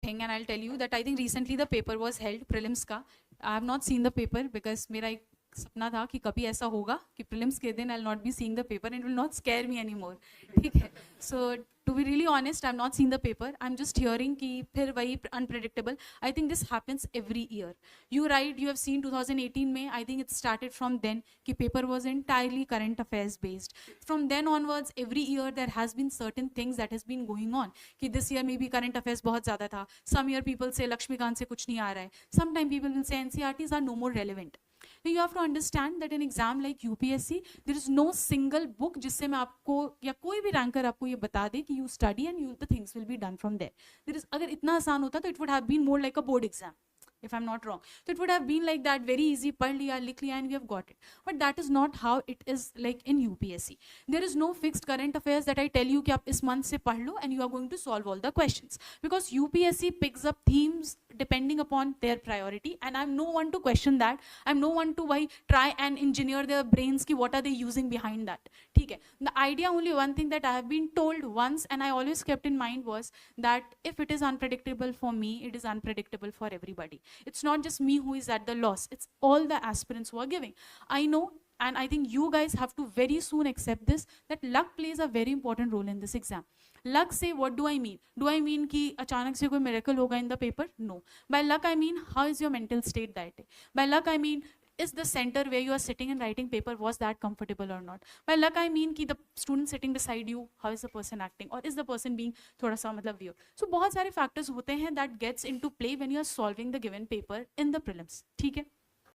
thing, and I'll tell you that I think recently the paper was held, prelims का. I have not seen the paper because मेरा एक सपना था कि कभी ऐसा होगा कि prelims के दिन I'll not be seeing the paper and it will not scare me anymore. ठीक है. So to be really honest, I've not seen the paper. I'm just hearing कि फिर वही unpredictable. I think this happens every year. You right, you have seen 2018 में, I think it started from then कि paper was entirely current affairs based. From then onwards, every year there has been certain things that has been going on. कि this year maybe current affairs बहुत ज़्यादा था. Some year people say Lakshmikant से कुछ नहीं आ रहा है. Sometime people will say NCERTs are no more relevant. So you have to understand that in exam like UPSC, there is no single book जिससे मैं आपको या कोई भी रैंकर आपको ये बता दे कि you study and you the things will be done from there. There is अगर इतना आसान होता तो it would have been more like a board exam, if I'm not wrong. So it would have been like that, very easy, पढ़ लिया, लिख लिया, and we have got it. But that is not how it is like in UPSC. There is no fixed current affairs that I tell you कि आप इस month से पढ़ लो and you are going to solve all the questions. Because UPSC picks up themes depending upon their priority, and I'm no one to question that. I'm no one to why try and engineer their brains ki what are they using behind that. ठीक है. The idea, only one thing that I have been told once and I always kept in mind was that if it is unpredictable for me, it is unpredictable for everybody. It's not just me who is at the loss, it's all the aspirants who are giving. I know, and I think you guys have to very soon accept this, that luck plays a very important role in this exam. Luck say, what do I mean? Do I mean कि अचानक से कोई miracle होगा in the paper? No. By luck I mean, how is your mental state that day? By luck I mean, is the center where you are sitting and writing paper, was that comfortable or not? By luck I mean कि the student sitting beside you, how is the person acting? Or is the person being थोड़ा सा मतलब weird? So बहुत सारे factors होते हैं that gets into play when you are solving the given paper in the prelims. ठीक है?